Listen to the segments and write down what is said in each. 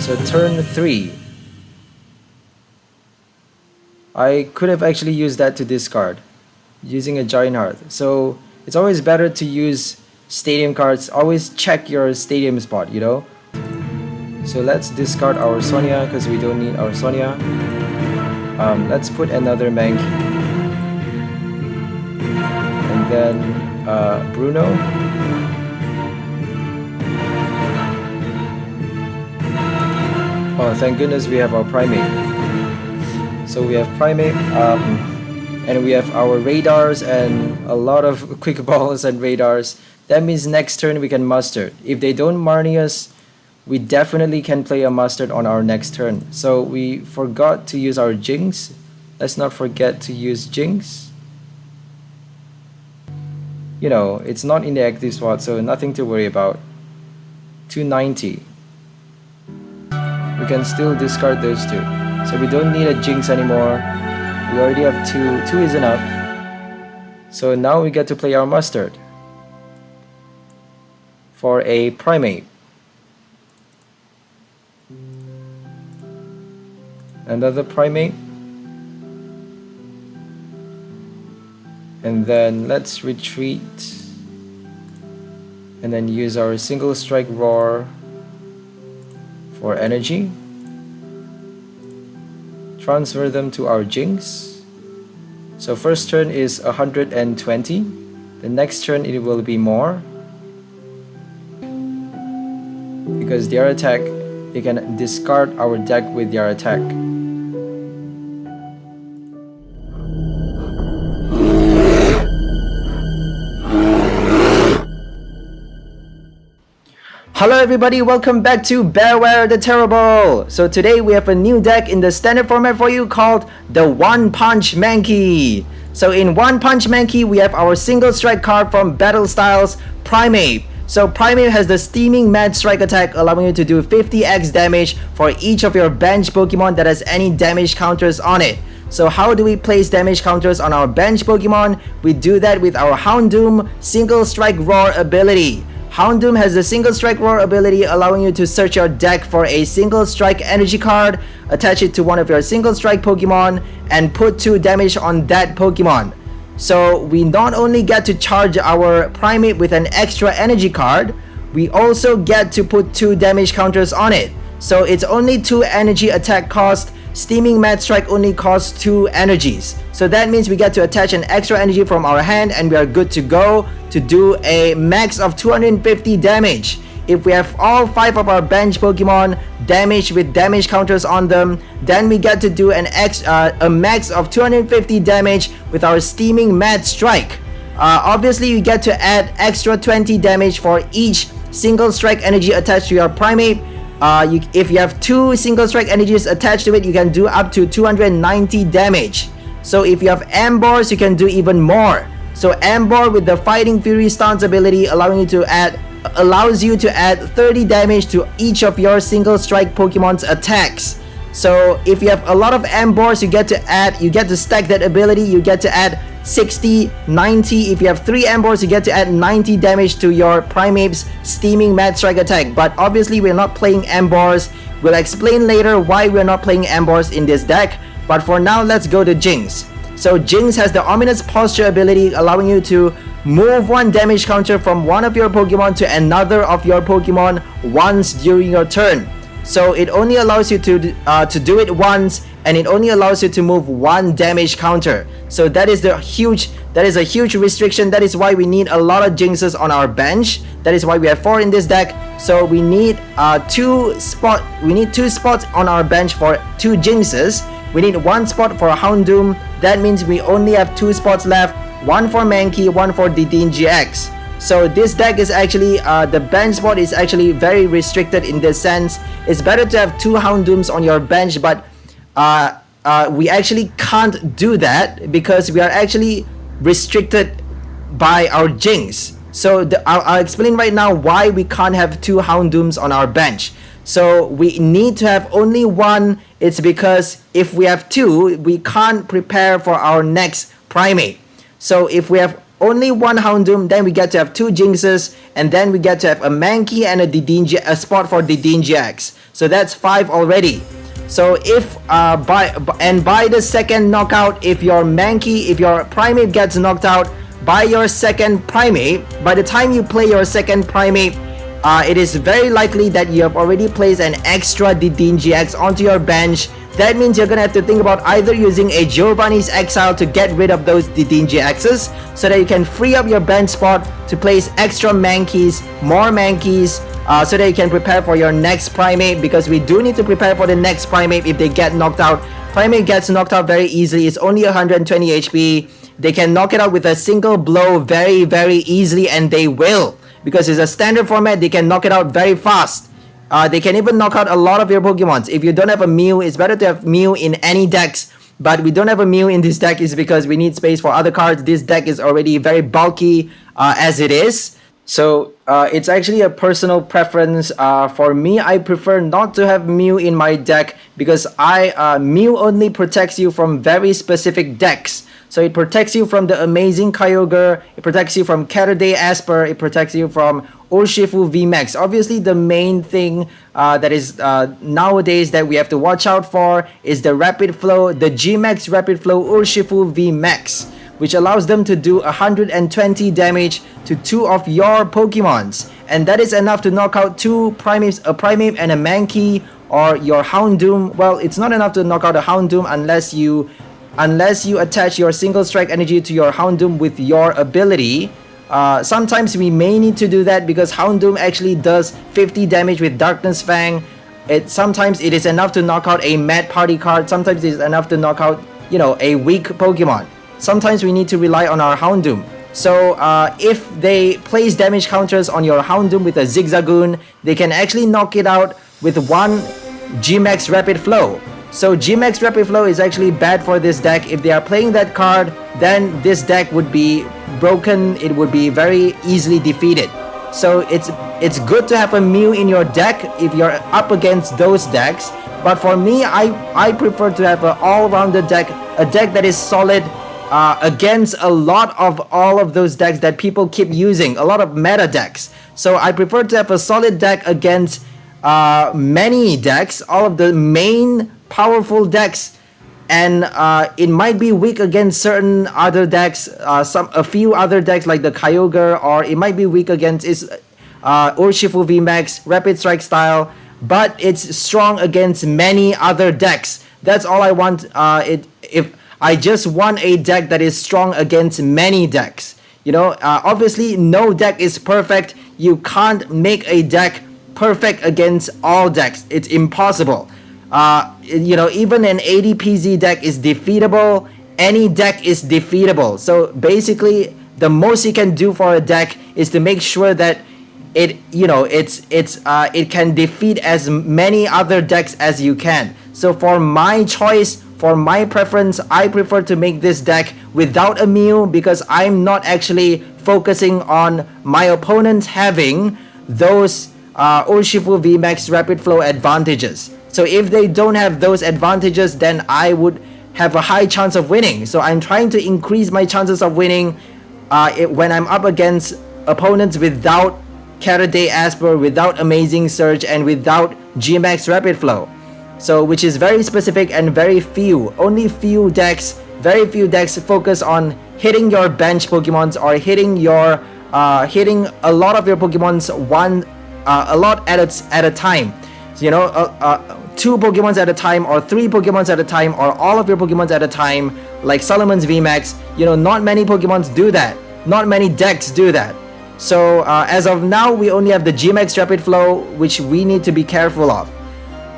So turn 3. I could have actually used that to discard using a Giant Heart. So it's always better to use stadium cards. Always check your stadium spot, you know. So let's discard our Sonia because we don't need our Sonia. Let's put another Mankey. And then Bruno. Oh, thank goodness we have our Primeape. So we have Primeape, and we have our radars and a lot of quick balls and radars. That means next turn we can mustard. If they don't Marnie us, we definitely can play a mustard on our next turn. So we forgot to use our Jynx. Let's not forget to use Jynx. You know, it's not in the active spot, so nothing to worry about. 290. We can still discard those two. So we don't need a Jynx anymore. We already have 2. 2 is enough. So now we get to play our mustard for a Primeape. Another Primeape. And then let's retreat. And then use our single strike roar for energy. Transfer them to our Jynx. So first turn is 120. The next turn it will be more. Because their attack, they can discard our deck with their attack. Hello everybody, welcome back to Bearware the Terrible. So today we have a new deck in the standard format for you called the One Punch Mankey. So in One Punch Mankey, we have our single strike card from Battle Styles, Primeape. So Primeape has the Steaming Mad Strike attack, allowing you to do 50x damage for each of your bench Pokemon that has any damage counters on it. So how do we place damage counters on our bench Pokemon? We do that with our Houndoom Single Strike Roar ability. Houndoom has the Single Strike Roar ability, allowing you to search your deck for a Single Strike energy card, attach it to one of your Single Strike Pokemon, and put 2 damage on that Pokemon. So we not only get to charge our Primeape with an extra energy card, we also get to put 2 damage counters on it. So it's only 2 energy attack cost. Steaming Mad Strike only costs 2 energies. So that means we get to attach an extra energy from our hand and we are good to go to do a max of 250 damage. If we have all 5 of our bench Pokemon damaged with damage counters on them, then we get to do a max of 250 damage with our Steaming Mad Strike. Obviously you get to add extra 20 damage for each single strike energy attached to your Primeape. If you have 2 single strike energies attached to it, you can do up to 290 damage. So if you have Ambors, you can do even more. So Ambor with the Fighting Fury stance ability allows you to add 30 damage to each of your single strike Pokemon's attacks. So if you have a lot of Ambors, you get to stack that ability, you get to add 60, 90. If you have 3 Ambors, you get to add 90 damage to your Primeape's Steaming Mad Strike attack. But obviously we're not playing Ambors. We'll explain later why we're not playing Ambors in this deck. But for now, let's go to Jynx. So Jynx has the Ominous Posture ability, allowing you to move 1 damage counter from one of your Pokemon to another of your Pokemon once during your turn. So it only allows you to do it once, and it only allows you to move 1 damage counter. So that is a huge restriction. That is why we need a lot of Jynxes on our bench. That is why we have 4 in this deck. So we need 2 spots on our bench for 2 Jynxes. We need 1 spot for Houndoom. That means we only have 2 spots left. 1 for Mankey, 1 for Didin GX. So this deck is actually, the bench spot is actually very restricted in this sense. It's better to have 2 Houndooms on your bench, but we actually can't do that because we are actually restricted by our Jynx. So I'll explain right now why we can't have 2 Houndooms on our bench. So we need to have only 1. It's because if we have 2, we can't prepare for our next Primeape. So if we have only one Houndoom, then we get to have two Jynxes, and then we get to have a Mankey and a spot for Didinjax. So that's 5 already. So if by the second knockout, if your Primeape gets knocked out by your second Primeape, by the time you play your second Primeape, it is very likely that you have already placed an extra Didinjax onto your bench. That means you're gonna have to think about either using a Giovanni's Exile to get rid of those Didinjaxes so that you can free up your bench spot to place extra Mankeys, more Mankeys, so that you can prepare for your next Primeape, because we do need to prepare for the next Primeape if they get knocked out. Primeape gets knocked out very easily. It's only 120 HP. They can knock it out with a single blow very, very easily, and they will. Because it's a standard format, they can knock it out very fast. They can even knock out a lot of your Pokemons. If you don't have a Mew, it's better to have Mew in any decks. But we don't have a Mew in this deck is because we need space for other cards. This deck is already very bulky as it is. So it's actually a personal preference. For me, I prefer not to have Mew in my deck because Mew only protects you from very specific decks. So it protects you from the amazing Kyogre, it protects you from Keraday Asper, it protects you from Urshifu VMAX. Obviously, the main thing that is nowadays that we have to watch out for is the Rapid Flow, the Gmax Rapid Flow Urshifu VMAX, which allows them to do 120 damage to 2 of your Pokemons. And that is enough to knock out 2 Primeapes, a Primeape and a Mankey, or your Houndoom. Well, it's not enough to knock out a Houndoom unless you attach your single strike energy to your Houndoom with your ability. Sometimes we may need to do that because Houndoom actually does 50 damage with Darkness Fang. Sometimes it is enough to knock out a Mad Party card. Sometimes it is enough to knock out, a weak Pokemon. Sometimes we need to rely on our Houndoom. So if they place damage counters on your Houndoom with a Zigzagoon, they can actually knock it out with one Gmax Rapid Flow. So Gmax Rapid Flow is actually bad for this deck. If they are playing that card, then this deck would be broken. It would be very easily defeated. So it's good to have a Mew in your deck if you're up against those decks. But for me, I prefer to have an all-rounded deck, a deck that is solid against a lot of all of those decks that people keep using, a lot of meta decks. So I prefer to have a solid deck against many decks, all of the main powerful decks, and it might be weak against certain other decks, a few other decks like the Kyogre, or it might be weak against Urshifu VMAX, Rapid Strike style, but it's strong against many other decks. That's all I want. If I just want a deck that is strong against many decks. Obviously no deck is perfect. You can't make a deck perfect against all decks. It's impossible. Even an ADPZ deck is defeatable. Any deck is defeatable. So basically, the most you can do for a deck is to make sure that it can defeat as many other decks as you can. So for my choice, for my preference, I prefer to make this deck without a Mew because I'm not actually focusing on my opponents having those Urshifu VMAX Rapid Flow advantages. So if they don't have those advantages, then I would have a high chance of winning. So I'm trying to increase my chances of winning when I'm up against opponents without Keraday Asper, without Amazing Surge, and without Gmax Rapid Flow. So which is very specific and very few decks focus on hitting your bench Pokemons or hitting a lot of your Pokemons a lot at a time. So, 2 Pokemons at a time, or 3 Pokemons at a time, or all of your Pokemons at a time, like Solomon's VMAX. Not many Pokemons do that. Not many decks do that. So as of now, we only have the Gmax Rapid Flow, which we need to be careful of.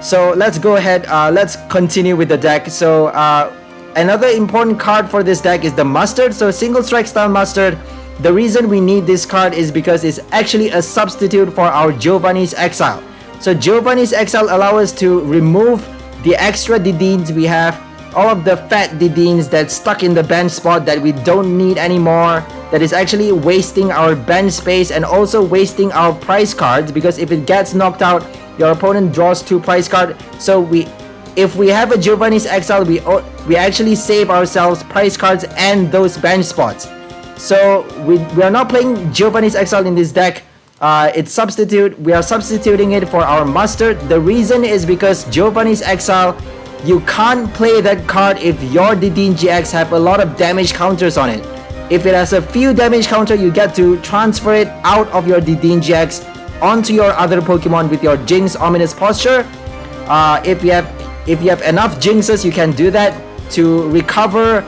So let's go ahead. Let's continue with the deck. So another important card for this deck is the Mustard. So Single Strike style Mustard. The reason we need this card is because it's actually a substitute for our Giovanni's Exile. So Giovanni's Exile allows us to remove the extra Didines we have, all of the fat Didines that's stuck in the bench spot that we don't need anymore, that is actually wasting our bench space and also wasting our prize cards, because if it gets knocked out, your opponent draws 2 prize cards. So if we have a Giovanni's Exile, we actually save ourselves prize cards and those bench spots. So we are not playing Giovanni's Exile in this deck. We are substituting it for our Mustard. The reason is because Giovanni's Exile, you can't play that card if your Didin GX have a lot of damage counters on it. If it has a few damage counter, you get to transfer it out of your Didin GX onto your other Pokemon with your Jynx Ominous Posture. If you have enough Jynxes, you can do that to recover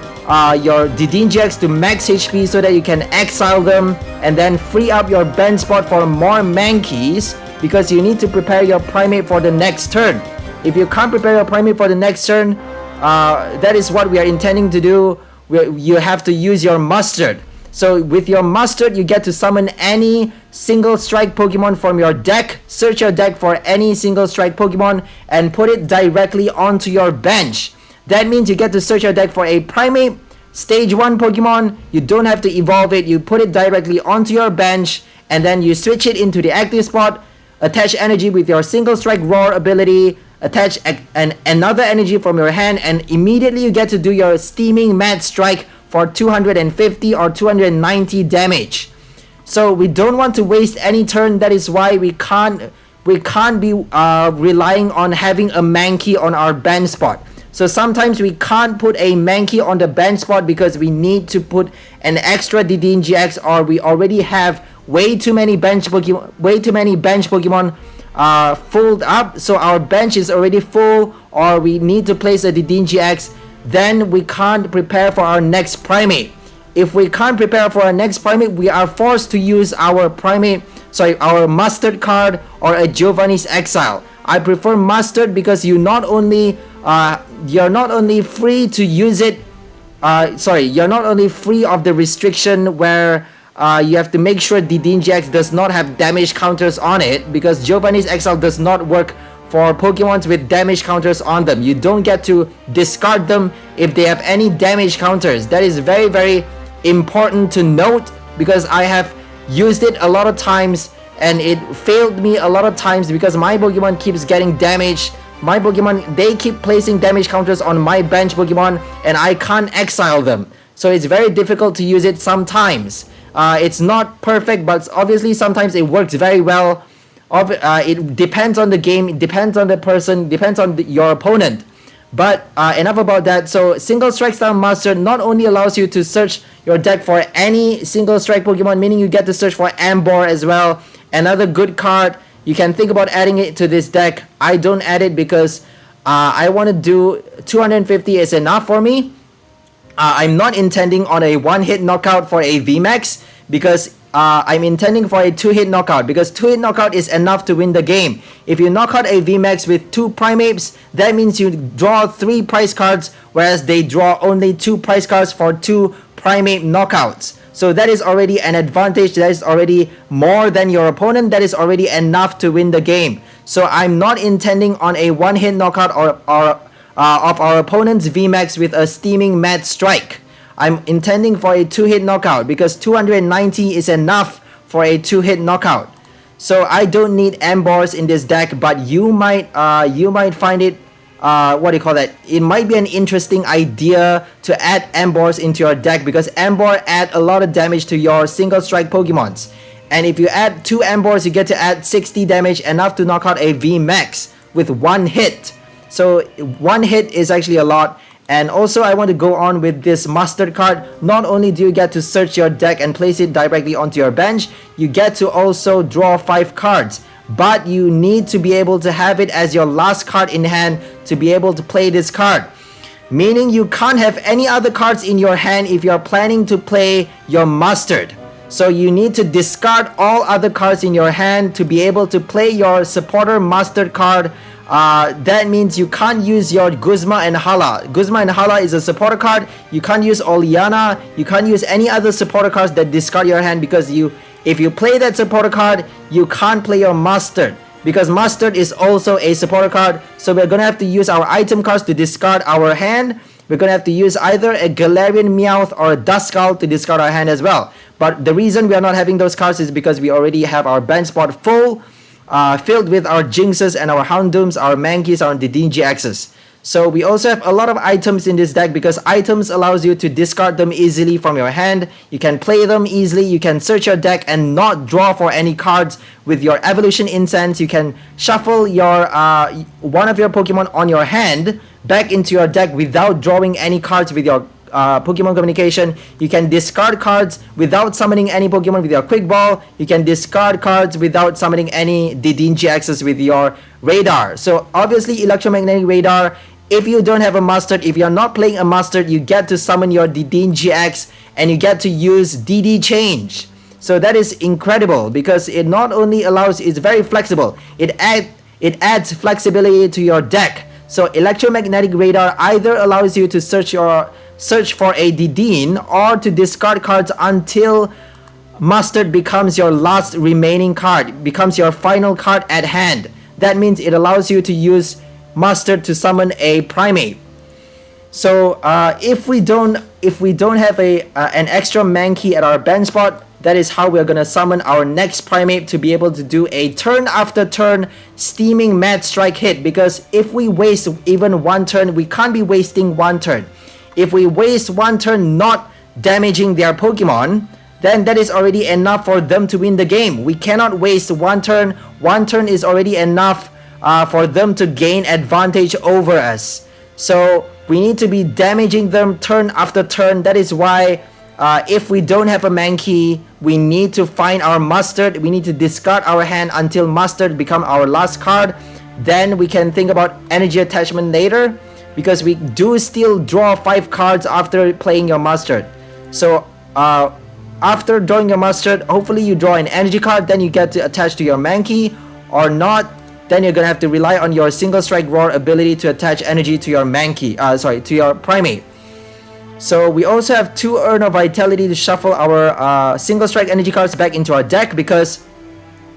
your Didin GX to max HP so that you can exile them and then free up your bench spot for more Mankeys, because you need to prepare your Primeape for the next turn. If you can't prepare your Primeape for the next turn, that is what we are intending to do. You have to use your Mustard. So with your Mustard, you get to summon any single strike Pokemon from your deck, search your deck for any single strike Pokemon, and put it directly onto your bench. That means you get to search your deck for a Primeape, stage 1 Pokemon. You don't have to evolve it, you put it directly onto your bench, and then you switch it into the active spot, attach energy with your single strike Roar ability, attach another energy from your hand, and immediately you get to do your Steaming Mad Strike for 250 or 290 damage. So we don't want to waste any turn. That is why we can't be relying on having a Mankey on our bench spot. So sometimes we can't put a Mankey on the bench spot because we need to put an extra Didin GX, or we already have way too many bench Pokemon filled up, so our bench is already full, or we need to place a Didin GX. Then we can't prepare for our next Primeape. If we can't prepare for our next Primeape, we are forced to use our our Mustard card or a Giovanni's Exile. I prefer Mustard because you're not only free to use it. You're not only free of the restriction where you have to make sure Didin GX does not have damage counters on it, because Giovanni's Exile does not work for Pokemons with damage counters on them. You don't get to discard them if they have any damage counters. That is very, very important to note, because I have used it a lot of times and it failed me a lot of times because my Pokemon keeps getting damaged. My Pokemon, they keep placing damage counters on my bench Pokemon and I can't exile them. So it's very difficult to use it sometimes. It's not perfect, but obviously sometimes it works very well. It depends on the game, it depends on the person, depends on your opponent. But enough about that. So single strike style Mustard not only allows you to search your deck for any single strike Pokemon, meaning you get to search for Ambor as well. Another good card. You can think about adding it to this deck. I don't add it because I want to do 250 is enough for me. I'm not intending on a one-hit knockout for a VMAX because I'm intending for a 2-hit knockout, because 2-hit knockout is enough to win the game. If you knock out a VMAX with 2 Primeapes, that means you draw 3 prize cards, whereas they draw only 2 prize cards for 2 Primeape knockouts. So that is already an advantage. That is already more than your opponent. That is already enough to win the game. So I'm not intending on a one-hit knockout of our opponent's VMAX with a Steaming Mad Strike. I'm intending for a 2-hit knockout because 290 is enough for a 2-hit knockout. So I don't need Ambors in this deck, but you might find it it might be an interesting idea to add Ambors into your deck, because Ambor add a lot of damage to your single strike Pokemons. And if you add 2 Ambors, you get to add 60 damage, enough to knock out a VMAX with 1 hit. So 1 hit is actually a lot. And also I want to go on with this Mustard card. Not only do you get to search your deck and place it directly onto your bench, you get to also draw 5 cards. But you need to be able to have it as your last card in hand to be able to play this card. Meaning you can't have any other cards in your hand if you're planning to play your Mustard. So you need to discard all other cards in your hand to be able to play your supporter Mustard card. That means you can't use your Guzma and Hala. Guzma and Hala is a supporter card. You can't use Oleana. You can't use any other supporter cards that discard your hand, because if you play that supporter card, you can't play your Mustard, because Mustard is also a supporter card. So we're gonna have to use our item cards to discard our hand. We're gonna have to use either a Galarian Meowth or a Duskull to discard our hand as well. But the reason we are not having those cards is because we already have our bench spot full, filled with our Jynxes and our Houndooms, our Mankeys, our Didin GXs. So we also have a lot of items in this deck because items allows you to discard them easily from your hand. You can play them easily. You can search your deck and not draw for any cards with your Evolution Incense. You can shuffle your one of your Pokemon on your hand back into your deck without drawing any cards with your Pokemon communication. You can discard cards without summoning any Pokemon with your Quick Ball. You can discard cards without summoning any DDGXs with your Radar. So obviously Electromagnetic Radar, if you don't have a Mustard, if you're not playing a Mustard, you get to summon your DDGX and you get to use DD Change. So that is incredible because it not only allows, it's very flexible. It adds flexibility to your deck. So Electromagnetic Radar either allows you to search for a Dedenne or to discard cards until Mustard becomes your last remaining card, becomes your final card at hand. That means it allows you to use Mustard to summon a Primeape. So if we don't have an extra Mankey at our bench spot, that is how we're gonna summon our next Primeape to be able to do a turn after turn steaming Mad Strike hit. Because if we waste even one turn, we can't be wasting one turn. If we waste one turn not damaging their Pokemon, then that is already enough for them to win the game. We cannot waste one turn. One turn is already enough for them to gain advantage over us. So we need to be damaging them turn after turn. That is why if we don't have a Mankey, we need to find our Mustard. We need to discard our hand until Mustard become our last card. Then we can think about Energy Attachment later, because we do still draw 5 cards after playing your Mustard. So after drawing your Mustard, hopefully you draw an energy card, then you get to attach to your Mankey. Or not, then you're gonna have to rely on your Single Strike Roar ability to attach energy to your Mankey, to your Primeape. So we also have 2 Urn of Vitality to shuffle our Single Strike energy cards back into our deck, because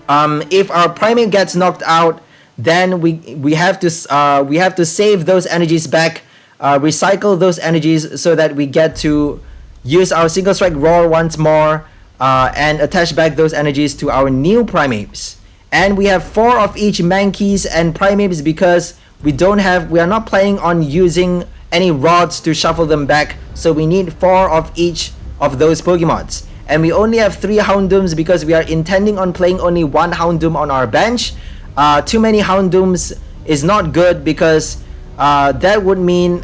if our Primeape gets knocked out, then we have to save those energies back, recycle those energies so that we get to use our Single Strike Roar once more and attach back those energies to our new Primeapes. And we have 4 of each Mankeys and Primeapes because we are not planning on using any rods to shuffle them back, so we need 4 of each of those Pokemons. And we only have 3 Houndooms because we are intending on playing only 1 Houndoom on our bench. Too many Houndooms is not good because that would mean,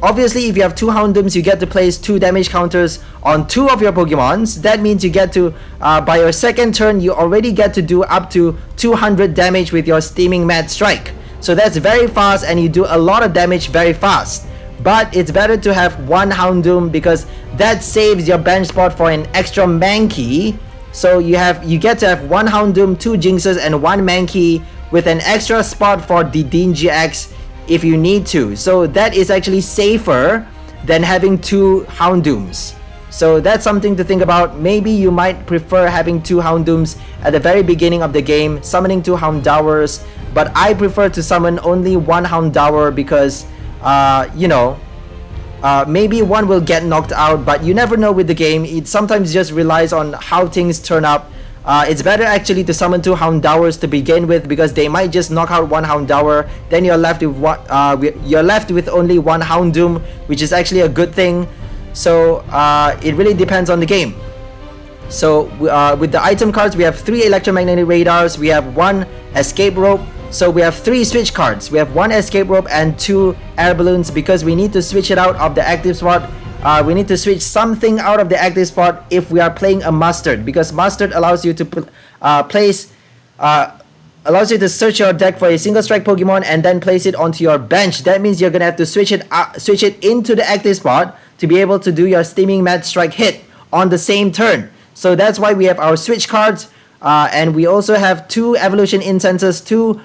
obviously if you have 2 Houndooms, you get to place 2 damage counters on 2 of your Pokemons. That means you get to, by your second turn, you already get to do up to 200 damage with your Steaming Mad Strike. So that's very fast and you do a lot of damage very fast. But it's better to have 1 Houndoom because that saves your bench spot for an extra Mankey. So you get to have 1 Houndoom, 2 Jynxes, and 1 Mankey with an extra spot for Dedenne GX if you need to. So that is actually safer than having 2 Houndooms. So that's something to think about. Maybe you might prefer having 2 Houndooms at the very beginning of the game, summoning 2 Houndowers. But I prefer to summon only 1 Houndour because, maybe one will get knocked out, but you never know with the game. It sometimes just relies on how things turn up. It's better actually to summon 2 Houndowers to begin with because they might just knock out 1 Houndour. Then you're left with only 1 Houndoom, which is actually a good thing. So it really depends on the game. So with the item cards, we have 3 Electromagnetic Radars, we have 1 Escape Rope. So we have 3 switch cards. We have 1 Escape Rope and 2 Air Balloons because we need to switch it out of the active spot. We need to switch something out of the active spot if we are playing a Mustard, because Mustard allows you to allows you to search your deck for a Single Strike Pokemon and then place it onto your bench. That means you're gonna have to switch it into the active spot to be able to do your Steaming Mad Strike hit on the same turn. So that's why we have our switch cards, and we also have 2 Evolution Incenses, 2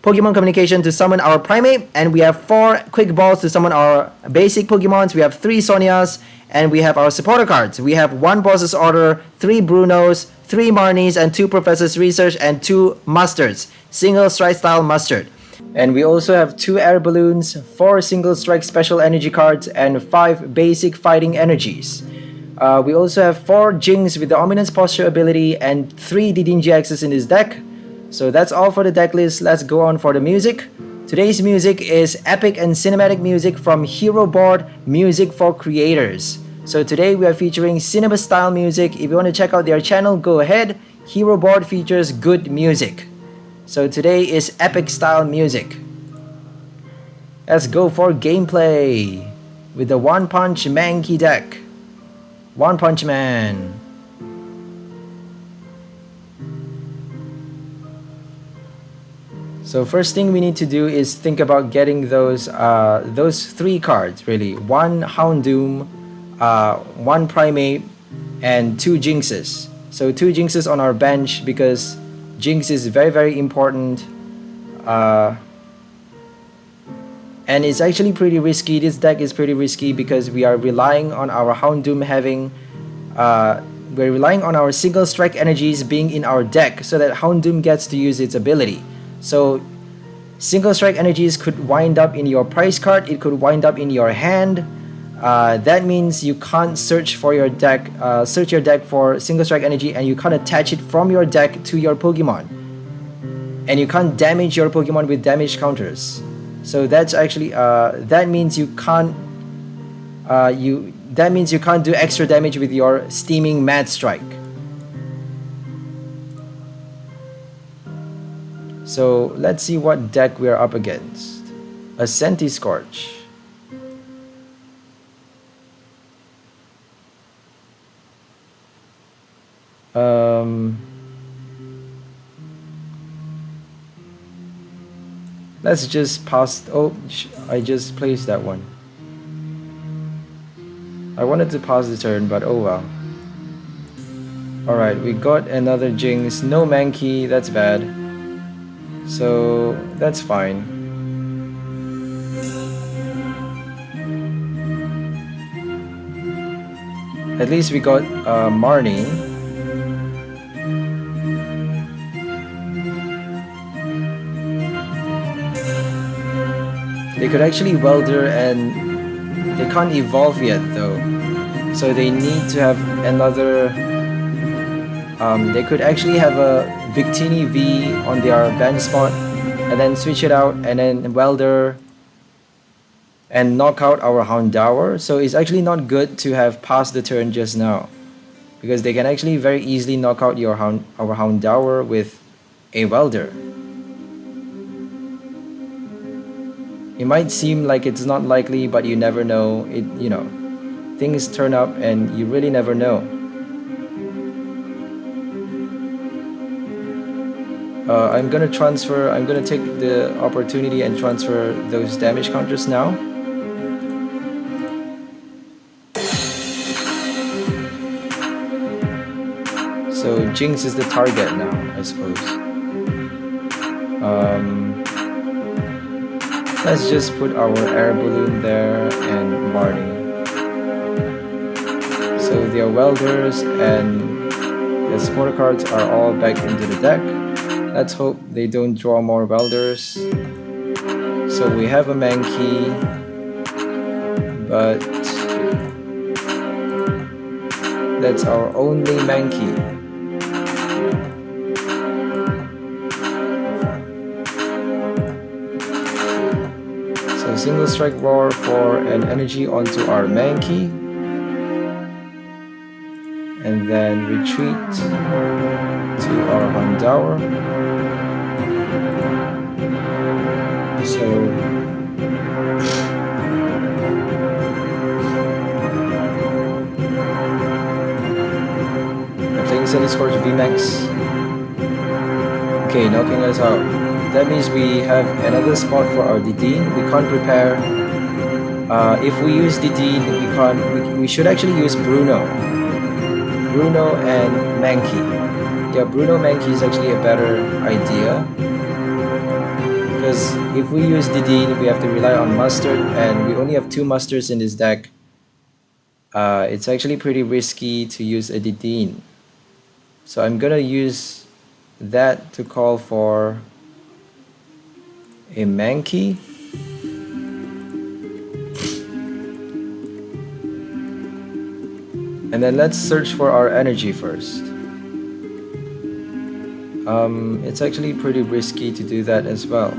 Pokemon Communication to summon our Primeape, and we have 4 Quick Balls to summon our basic Pokemons. We have 3 Sonias, and we have our supporter cards. We have 1 Boss's Order, 3 Brunos, 3 Marnies, and 2 Professor's Research, and 2 Mustards, Single Strike Style Mustard. And we also have 2 Air Balloons, 4 Single Strike Special Energy cards, and 5 Basic Fighting Energies. We also have 4 Jynx with the Ominous Posture ability and 3 Dedenne GXs in this deck. So that's all for the deck list. Let's go on for the music. Today's music is epic and cinematic music from Hero Board Music for Creators. So today we are featuring cinema style music. If you want to check out their channel, go ahead. Hero Board features good music. So today is epic style music. Let's go for gameplay with the One Punch Mankey deck. One Punch Man. So first thing we need to do is think about getting those 3 cards really. 1 Houndoom, 1 Primeape, and 2 Jynxes. So 2 Jynxes on our bench because Jynx is very important. And it's actually pretty risky. This deck is pretty risky because we are relying on our Houndoom having we're relying on our single strike energies being in our deck so that Houndoom gets to use its ability. So single strike energies could wind up in your prize card, it could wind up in your hand. That means you can't search for your deck, search your deck for single strike energy, and you can't attach it from your deck to your Pokemon. And you can't damage your Pokemon with damage counters. So that's actually that means you can't do extra damage with your steaming Mad Strike. So let's see what deck we're up against. A Scorch. Let's just pass. Oh, I just placed that one. I wanted to pass the turn, but oh well. Alright, we got another Jynx. No Mankey, that's bad. So that's fine. At least we got Marnie. They could actually Welder and they can't evolve yet though. So they need to have another they could actually have a Victini V on their bench spot and then switch it out and then Welder and knock out our Houndour. So it's actually not good to have passed the turn just now because they can actually very easily knock out our Houndour with a Welder. It might seem like it's not likely, but you never know. Things turn up and you really never know. I'm gonna take the opportunity and transfer those damage counters now. So Jynx is the target now, I suppose. Let's just put our air balloon there and Marnie. So their Welders and the supporter cards are all back into the deck. Let's hope they don't draw more Welders. So we have a Mankey, but that's our only Mankey. So single strike roar for an energy onto our Mankey. And then retreat to our Houndour. So I'm playing Scorch VMAX. Okay, knocking us out. That means we have another spot for our Dideen. We can't prepare. If we use Dideen, we should actually use Bruno and Mankey. Yeah, Bruno Mankey is actually a better idea. Because if we use Dideen, we have to rely on Mustard, and we only have 2 Mustards in this deck. It's actually pretty risky to use a Dideen. So I'm gonna use that to call for a Mankey. And then let's search for our energy first. It's actually pretty risky to do that as well.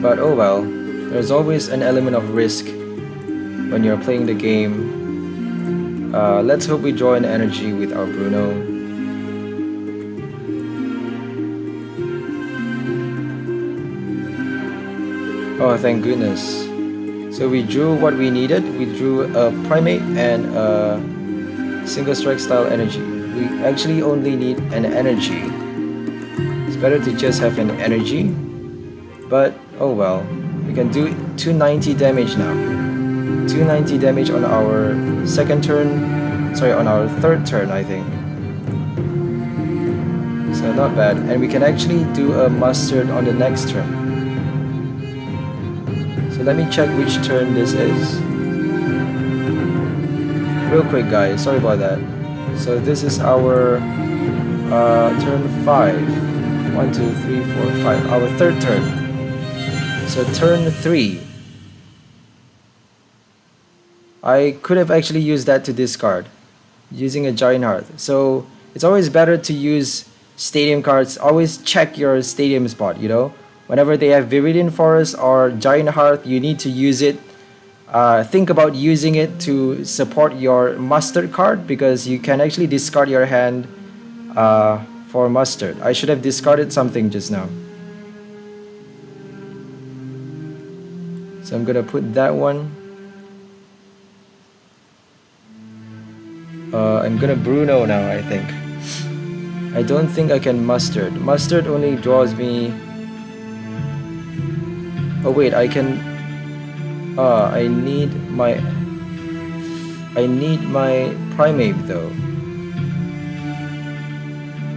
But oh well, there's always an element of risk when you're playing the game. Let's hope we draw an energy with our Bruno. Oh, thank goodness. So we drew what we needed. We drew a Primeape and a single strike style energy. We actually only need an energy. It's better to just have an energy. But oh well, we can do 290 damage now. 290 damage on our second turn. Sorry, on our third turn, I think. So not bad. And we can actually do a mustard on the next turn. So let me check which turn this is. Real quick guys, sorry about that. So this is our turn 5. 1, 2, 3, 4, 5. Our third turn. So turn 3. I could have actually used that to discard using a Giant Hearth. So it's always better to use stadium cards. Always check your stadium spot, you know. Whenever they have Viridian Forest or Giant Hearth, you need to use it. Think about using it to support your Mustard card, because you can actually discard your hand for Mustard. I should have discarded something just now. So I'm gonna put that one. I'm gonna Bruno now, I think. I don't think I can Mustard. Mustard only draws me... Oh wait, I can... I need my Primeape though.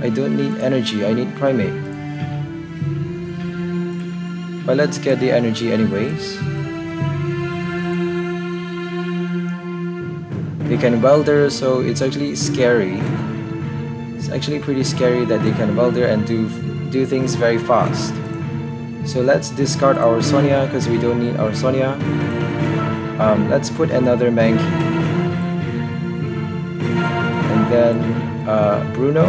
I don't need energy, I need Primeape. But let's get the energy anyways. They can Welder, so it's actually scary. It's actually pretty scary that they can Welder and do things very fast. So let's discard our Sonia because we don't need our Sonia. Let's put another Mankey. And then Bruno.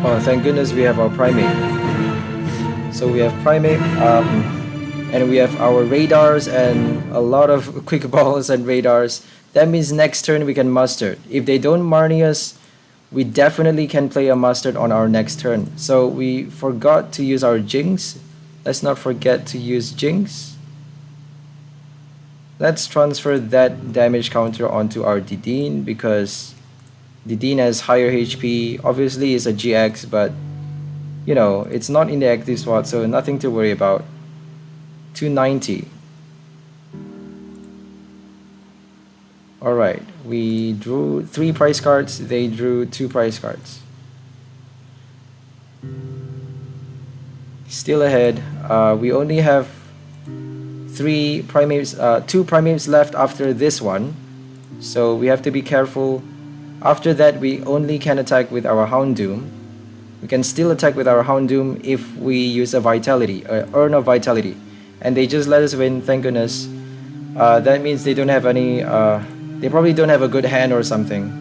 Oh, thank goodness we have our Primeape. So we have Primeape, and we have our radars and a lot of quick balls and radars. That means next turn we can Mustard. If they don't Marnie us, we definitely can play a Mustard on our next turn. So we forgot to use our Jynx. Let's not forget to use Jynx. Let's transfer that damage counter onto our Didine, because Didine has higher HP. Obviously it's a GX, but you know, it's not in the active spot, so nothing to worry about. 290. Alright, we drew 3 prize cards, they drew 2 prize cards. Still ahead. We only have 2 Primeapes left after this one. So we have to be careful. After that, we only can attack with our Houndoom. We can still attack with our Houndoom if we use a Vitality, Urn of Vitality. And they just let us win, thank goodness. That means they don't have any... they probably don't have a good hand or something.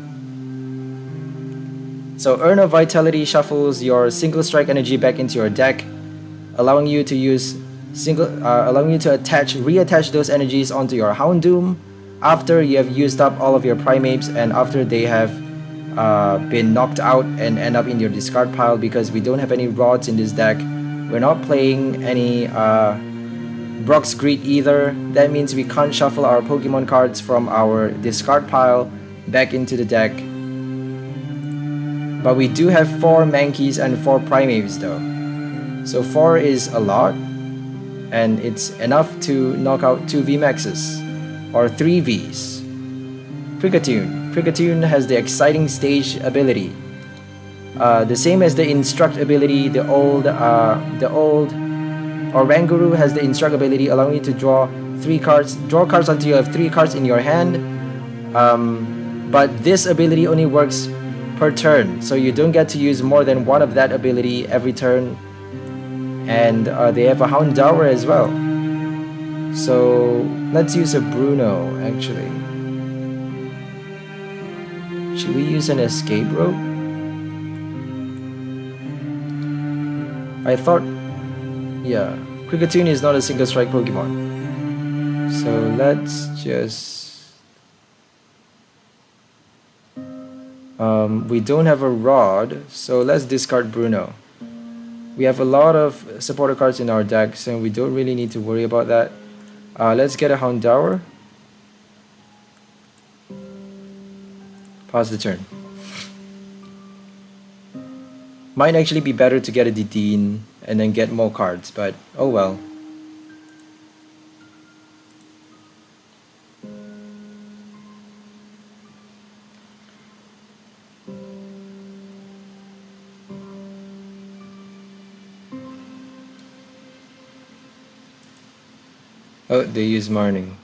So Urn of Vitality shuffles your single strike energy back into your deck, allowing you to use reattach those energies onto your Houndoom after you have used up all of your Primeapes and after they have been knocked out and end up in your discard pile, because we don't have any rods in this deck. We're not playing any Brock's Greed either. That means we can't shuffle our Pokemon cards from our discard pile back into the deck. But we do have 4 Mankeys and 4 Primeapes though. So 4 is a lot, and it's enough to knock out 2 VMAXs or 3 Vs. Prickatune. Prickatune has the Exciting Stage ability. The same as the Instruct ability. The old Oranguru has the Instruct ability, allowing you to draw 3 cards. Draw cards until you have 3 cards in your hand. But this ability only works per turn, so you don't get to use more than one of that ability every turn. And they have a Houndour as well. So let's use a Bruno actually. Should we use an Escape Rope? I thought, yeah, Kricketune is not a single strike Pokemon. So let's just... we don't have a Rod, so let's discard Bruno. We have a lot of supporter cards in our deck, so we don't really need to worry about that. Let's get a Houndour. Pass the turn. Might actually be better to get a Dedenne and then get more cards, but oh well. Oh, they use Marnie.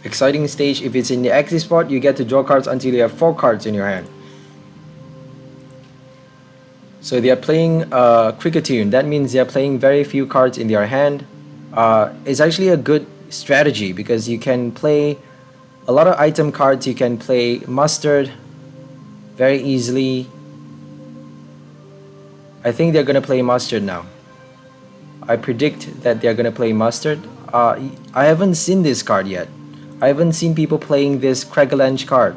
Exciting stage. If it's in the active spot, you get to draw cards until you have 4 cards in your hand. So they are playing Kricketune. That means they are playing very few cards in their hand. It's actually a good strategy because you can play a lot of item cards. You can play Mustard very easily. I think they're gonna play Mustard now. I predict that they're gonna play Mustard. I haven't seen this card yet. I haven't seen people playing this Cragalanche card.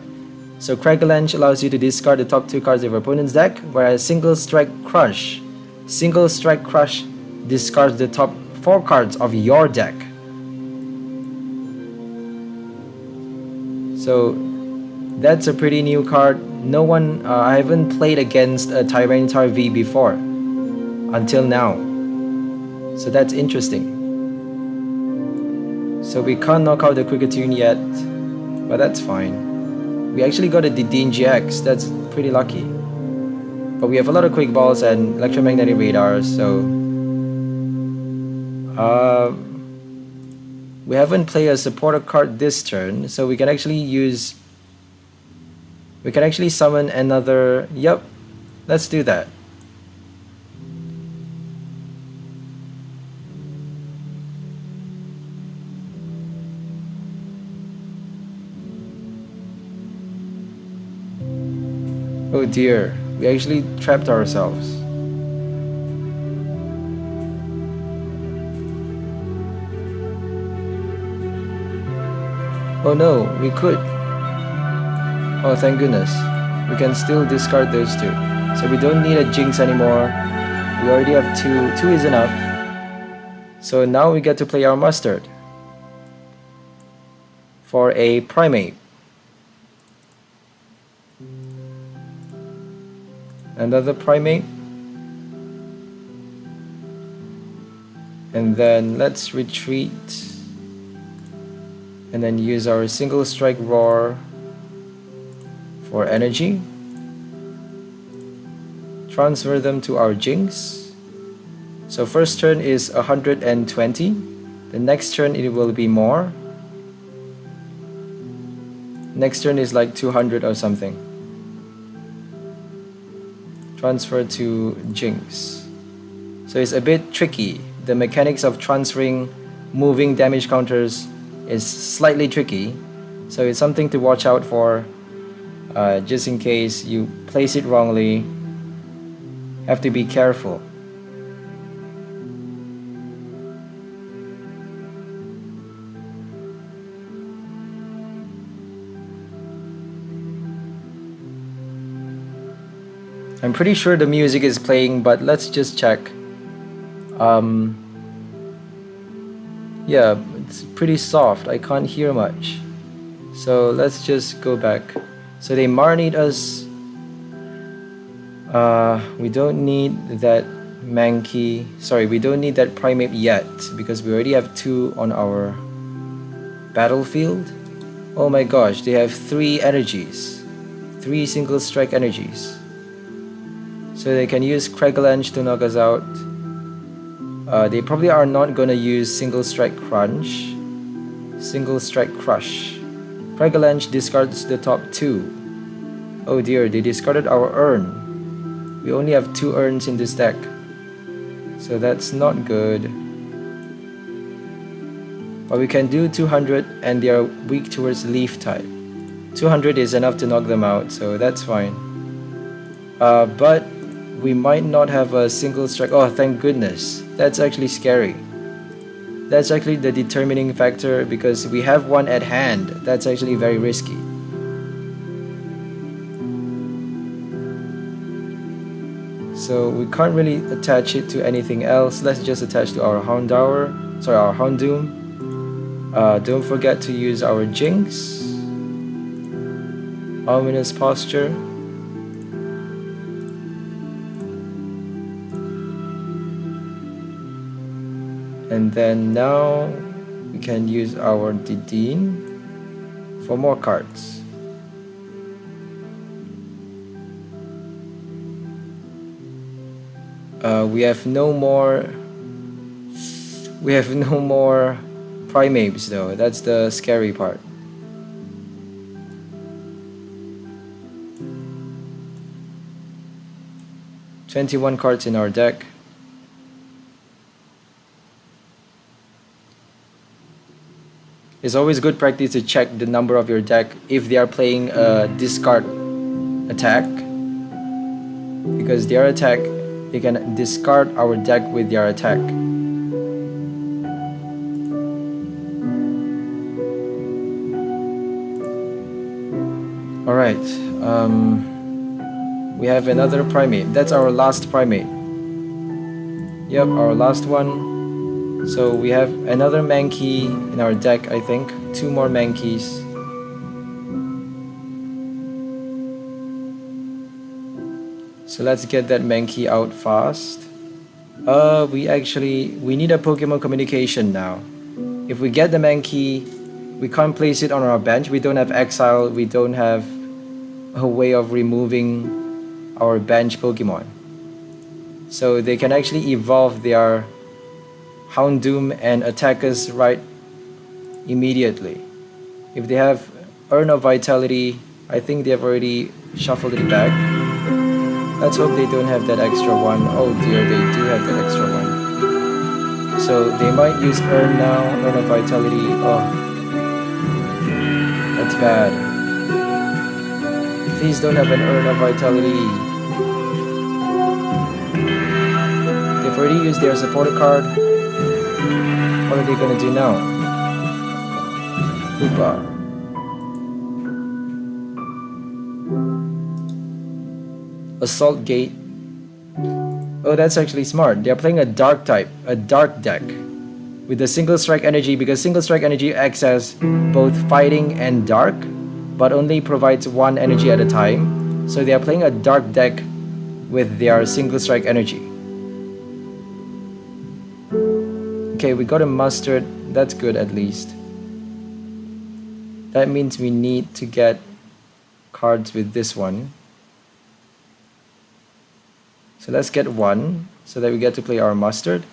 So Cragalanche allows you to discard the top 2 cards of your opponent's deck, whereas Single Strike Crush discards the top 4 cards of your deck. So that's a pretty new card. No one, I haven't played against a Tyranitar V before until now. So that's interesting. So we can't knock out the Kricketune yet, but that's fine. We actually got a Dedenne GX, that's pretty lucky. But we have a lot of Quick Balls and Electromagnetic Radars, so... we haven't played a supporter card this turn, so we can actually use... We can actually summon another... Yep, let's do that. Oh dear, we actually trapped ourselves. Oh no, we could. Oh thank goodness. We can still discard those 2. So we don't need a Jynx anymore. We already have 2. 2 is enough. So now we get to play our Mustard. For a Primeape. Another Primeape, and then let's retreat and then use our Single Strike Roar for energy, transfer them to our Jynx. So first turn is 120, the next turn it will be more, next turn is like 200 or something. Transfer to Jynx. So it's a bit tricky. The mechanics of transferring moving damage counters is slightly tricky. So it's something to watch out for, just in case you place it wrongly. Have to be careful. I'm pretty sure the music is playing, but let's just check. Yeah, it's pretty soft. I can't hear much. So let's just go back. So they Marnied us. We don't need that Mankey. Sorry, we don't need that Primeape yet because we already have 2 on our battlefield. Oh my gosh, they have 3 energies. 3 single strike energies. So they can use Cragalanche to knock us out. They probably are not gonna use Single Strike Crunch. Single Strike Crush. Cragalanche discards the top 2. Oh dear, they discarded our urn. We only have 2 urns in this deck. So that's not good. But we can do 200 and they are weak towards Leaf type. 200 is enough to knock them out, so that's fine. But we might not have a single strike. Oh, thank goodness. That's actually scary. That's actually the determining factor, because we have one at hand. That's actually very risky. So we can't really attach it to anything else. Let's just attach to our our Houndoom. Don't forget to use our Jynx. Ominous Posture. And then now we can use our Didine for more cards. We have no more Primeapes though. That's the scary part. "21 cards in our deck. It's always good practice to check the number of your deck if they are playing a discard attack, because their attack, they can discard our deck with their attack. Alright, we have another Primeape. That's our last Primeape. Yep, our last one. So we have another Mankey in our deck, I think. 2 more Mankeys. So let's get that Mankey out fast. We need a Pokemon communication now. If we get the Mankey, we can't place it on our bench. We don't have exile. We don't have a way of removing our bench Pokemon. So they can actually evolve their Houndoom and attack us right immediately. If they have Urn of Vitality, I think they've already shuffled it back. Let's hope they don't have that extra one. Oh dear, they do have that extra one. So they might use Urn now, Urn of Vitality. Oh, that's bad. Please don't have an Urn of Vitality. They've already used their supporter card. What are they gonna do now? Hoopa. Assault Gate. Oh, that's actually smart. They're playing a dark type, a dark deck with the single strike energy, because single strike energy acts as both fighting and dark, but only provides 1 energy at a time. So they are playing a dark deck with their single strike energy. Okay, we got a Mustard. That's good at least. That means we need to get cards with this one. So let's get 1 so that we get to play our Mustard.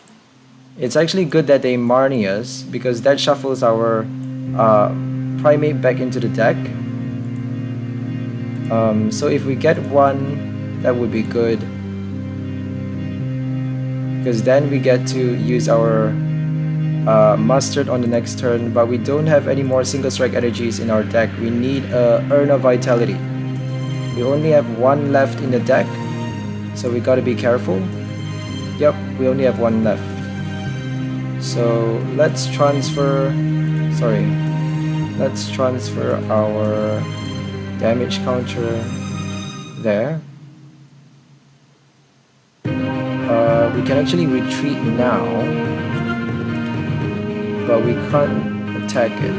It's actually good that they Marnie us, because that shuffles our Primeape back into the deck. So if we get 1, that would be good, because then we get to use our Mustard on the next turn, but we don't have any more single strike energies in our deck. We need a Urn of Vitality. We only have 1 left in the deck, so we gotta be careful. Yep, we only have 1 left. So let's transfer our damage counter there. We can actually retreat now, but we can't attack it.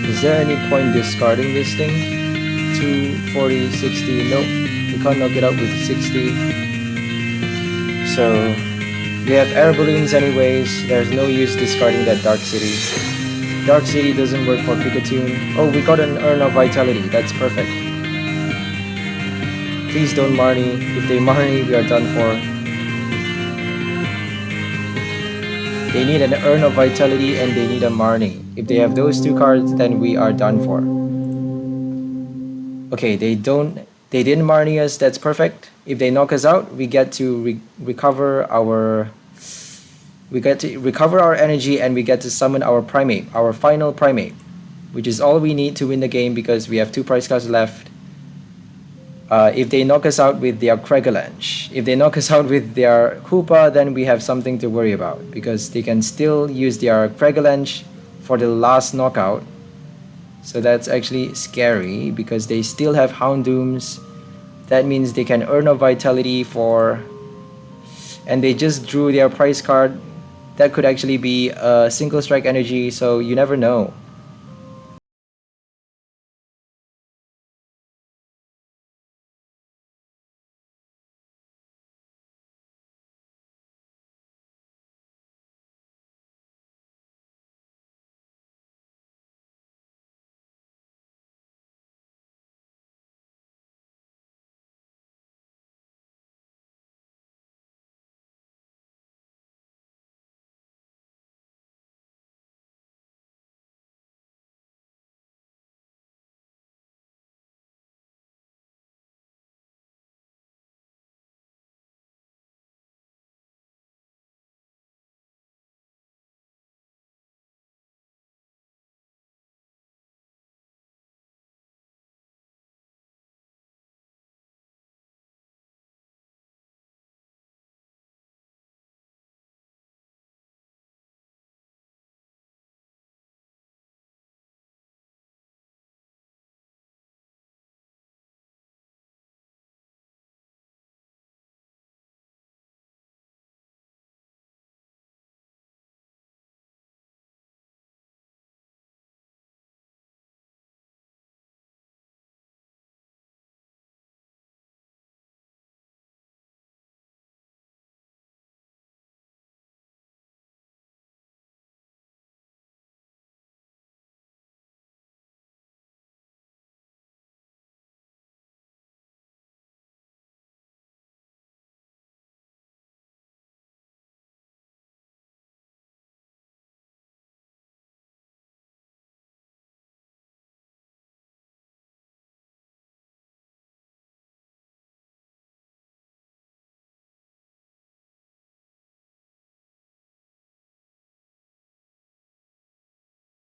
Is there any point discarding this thing? 2, 40, 60, nope. We can't knock it out with 60. So we have air balloons anyways. There's no use discarding that Dark City. Dark City doesn't work for Pikachu. Oh, we got an Urn of Vitality. That's perfect. Please don't Marnie. If they Marnie, we are done for. They need an Urn of Vitality and they need a Marnie. If they have those two cards, then we are done for. Okay, they didn't Marnie us, that's perfect. If they knock us out, we get to recover our energy and we get to summon our Primeape, our final Primeape, which is all we need to win the game because we have 2 prize cards left. If they knock us out with their Kregalanche, if they knock us out with their Hoopa, then we have something to worry about because they can still use their Kregalanche for the last knockout. So that's actually scary because they still have Houndooms. That means they can earn a Vitality for... And they just drew their prize card. That could actually be a single strike energy, so you never know.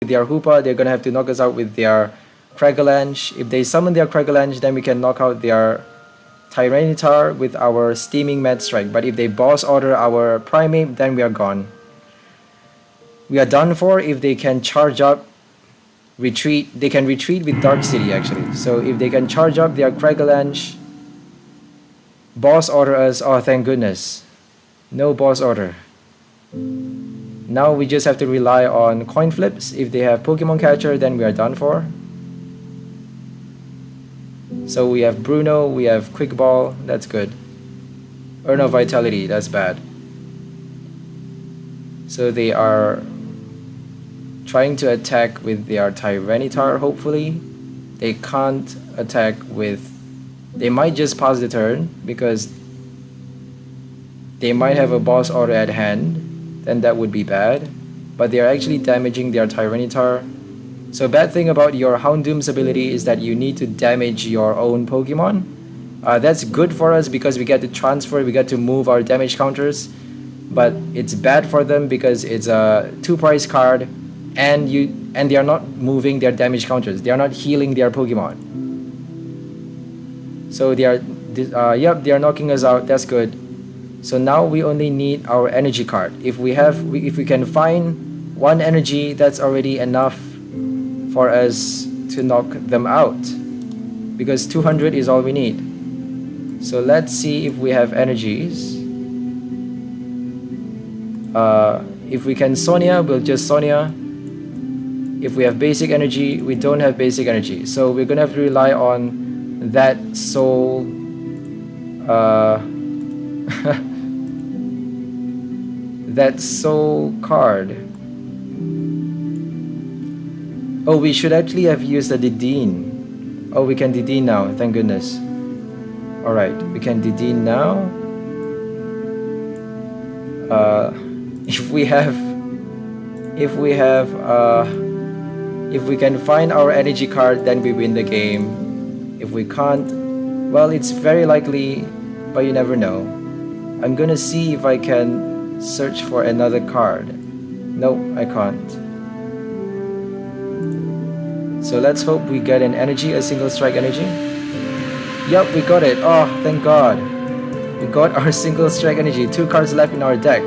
With their Hoopa, they're gonna have to knock us out with their Kregalanche. If they summon their Kregalanche, then we can knock out their Tyranitar with our Steaming Mad Strike. But if they boss order our Primeape, then we are gone. We are done for if they can charge up, retreat. They can retreat with Dark City actually. So if they can charge up their Kregalanche, boss order us, oh thank goodness. No boss order. Now we just have to rely on coin flips. If they have Pokemon Catcher, then we are done for. So we have Bruno, we have Quick Ball, that's good. Urn of Vitality, that's bad. So they are trying to attack with their Tyranitar, hopefully. They can't attack with... They might just pass the turn because they might have a boss order at hand. Then that would be bad. But they are actually damaging their Tyranitar. So bad thing about your Houndoom's ability is that you need to damage your own Pokemon. That's good for us because we get to transfer, we get to move our damage counters. But it's bad for them because it's a 2 prize card and they are not moving their damage counters. They are not healing their Pokemon. So they are knocking us out. That's good. So now we only need our energy card. If we can find 1 energy, that's already enough for us to knock them out. Because 200 is all we need. So let's see if we have energies. If we can Sonia, we'll just Sonia. If we have basic energy, we don't have basic energy. So we're gonna have to rely on that soul that soul card. Oh, we should actually have used a Dedenne. Oh, we can Dedenne now, thank goodness. Alright, we can Dedenne now. If we have If we have if we can find our energy card, then we win the game. If we can't, well, it's very likely, but you never know. I'm gonna see if I can search for another card. Nope, I can't. So let's hope we get an energy, a single strike energy. Yup, we got it. Oh, thank God. We got our single strike energy. 2 cards left in our deck.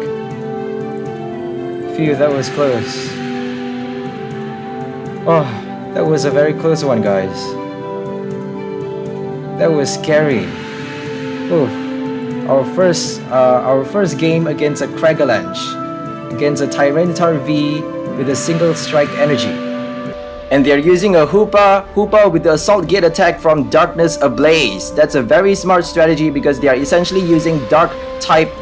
Phew, that was close. Oh, that was a very close one, guys. That was scary. Oof. Our first game against a Cragalanche, against a Tyranitar V with a single strike energy. And they're using a Hoopa with the Assault Gate attack from Darkness Ablaze. That's a very smart strategy because they are essentially using dark type.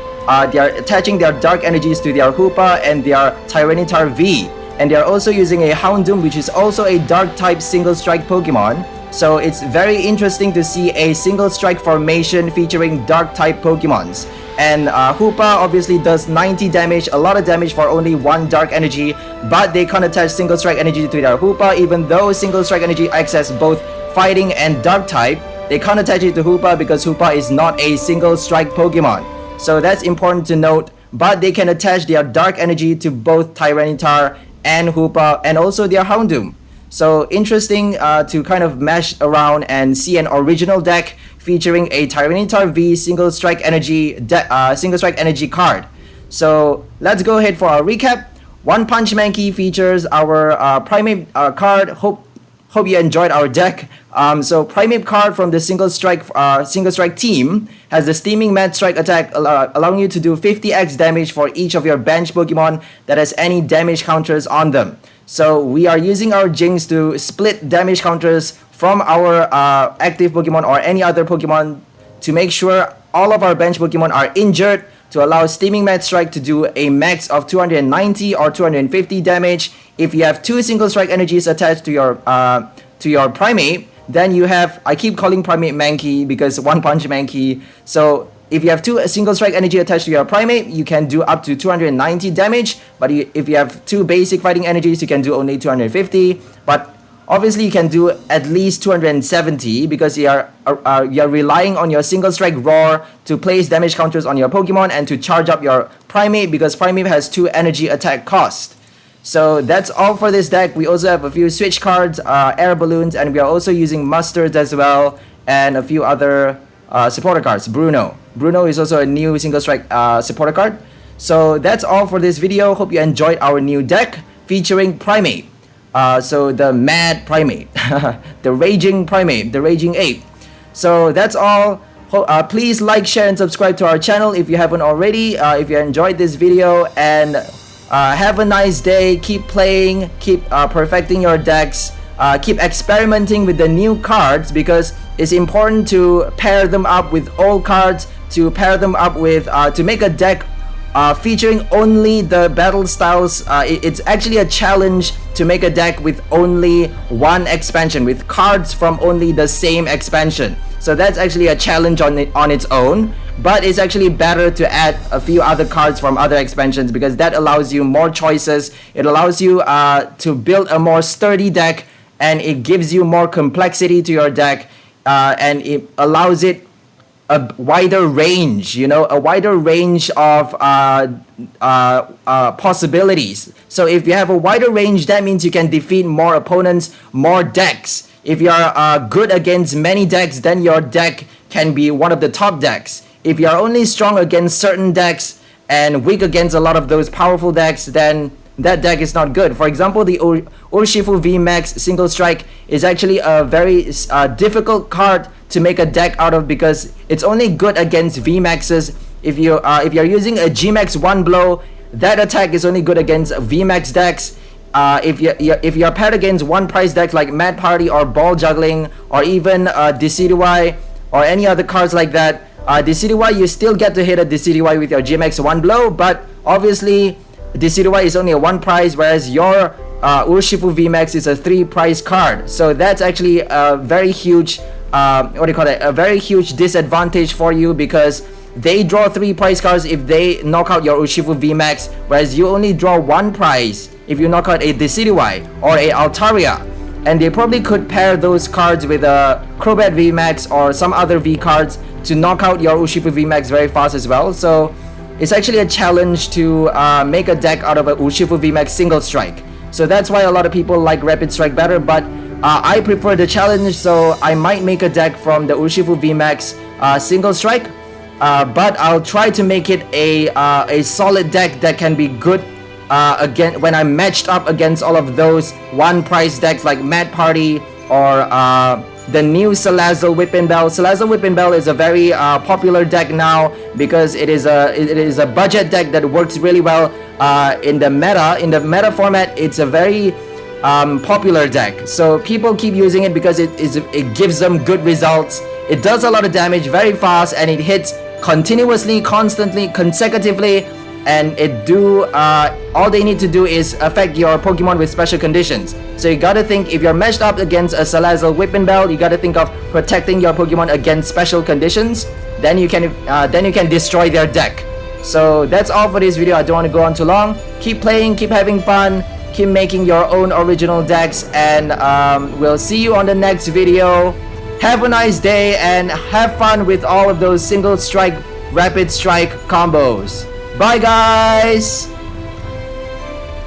They are attaching their dark energies to their Hoopa and their Tyranitar V. And they are also using a Houndoom, which is also a dark type single strike Pokemon. So it's very interesting to see a single strike formation featuring dark type Pokemons. And Hoopa obviously does 90 damage, a lot of damage for only 1 dark energy, but they can't attach single strike energy to their Hoopa. Even though single strike energy access both fighting and dark type, they can't attach it to Hoopa because Hoopa is not a single strike Pokemon. So that's important to note, but they can attach their dark energy to both Tyranitar and Hoopa and also their Houndoom. So interesting to kind of mash around and see an original deck featuring a Tyranitar V single strike energy card. So let's go ahead for our recap. One Punch Mankey features our Primeape card. Hope you enjoyed our deck. So Primeape card from the single strike team has the Steaming Mad Strike attack, allowing you to do 50x damage for each of your bench Pokemon that has any damage counters on them. So we are using our Jynx to split damage counters from our active Pokemon or any other Pokemon to make sure all of our bench Pokemon are injured, to allow Steaming Mad Strike to do a max of 290 or 250 damage. If you have 2 single strike energies attached to your Primeape, then you have, I keep calling Primeape Mankey because One Punch Mankey. So if you have 2 single strike energy attached to your Primeape, you can do up to 290 damage. But if you have 2 basic fighting energies, you can do only 250. But obviously you can do at least 270 because you're relying on your single strike roar to place damage counters on your Pokemon and to charge up your Primeape because Primeape has 2 energy attack cost. So that's all for this deck. We also have a few switch cards, air balloons, and we are also using mustards as well, and a few other supporter cards. Bruno is also a new single strike supporter card. So that's all for this video. Hope you enjoyed our new deck featuring Primeape. So the Mad Primeape, the Raging Primeape, the Raging Ape. So that's all. Please like, share, and subscribe to our channel if you haven't already. If you enjoyed this video, and have a nice day. Keep playing, keep perfecting your decks, keep experimenting with the new cards because it's important to pair them up with old cards, to pair them up with to make a deck featuring only the battle styles. It's actually a challenge to make a deck with only one expansion, with cards from only the same expansion. So that's actually a challenge on its own, but it's actually better to add a few other cards from other expansions because that allows you more choices. It allows you to build a more sturdy deck, and it gives you more complexity to your deck, and it allows it a wider range, a wider range of possibilities. So if you have a wider range, that means you can defeat more opponents, more decks. If you are good against many decks, then your deck can be one of the top decks. If you are only strong against certain decks and weak against a lot of those powerful decks, then that deck is not good. For example, the Urshifu VMAX single strike is actually a very difficult card to make a deck out of because it's only good against VMAXs. If you're using a GMAX one blow, that attack is only good against VMAX decks. If you're paired against one price decks like Mad Party or Ball Juggling or even Decidueye or any other cards like that, Decidueye, you still get to hit a Decidueye with your GMAX one blow, but obviously Decidueye is only a 1 price, whereas your Urshifu VMAX is a 3 price card. So that's actually a very huge a very huge disadvantage for you because they draw 3 price cards if they knock out your Urshifu VMAX, whereas you only draw 1 prize if you knock out a Decidueye or a Altaria. And they probably could pair those cards with a Crobat VMAX or some other V cards to knock out your Urshifu VMAX very fast as well. So it's actually a challenge to make a deck out of a Urshifu VMAX single strike. So that's why a lot of people like Rapid Strike better, but I prefer the challenge, so I might make a deck from the Urshifu VMAX single strike, but I'll try to make it a solid deck that can be good again when I'm matched up against all of those one price decks like Mad Party or the new Salazzle Whipping Bell. Salazzle Whipping Bell is a very popular deck now because it is a budget deck that works really well in the meta format. It's a very popular deck, so people keep using it because it gives them good results. It does a lot of damage very fast, and it hits continuously, constantly, consecutively, and all they need to do is affect your Pokemon with special conditions. So you gotta think, if you're matched up against a Salazzle Whipping Bell, you gotta think of protecting your Pokemon against special conditions. Then you can destroy their deck. So that's all for this video. I don't want to go on too long. Keep playing, keep having fun, keep making your own original decks, and we'll see you on the next video. Have a nice day and have fun with all of those single strike, rapid strike combos. Bye guys!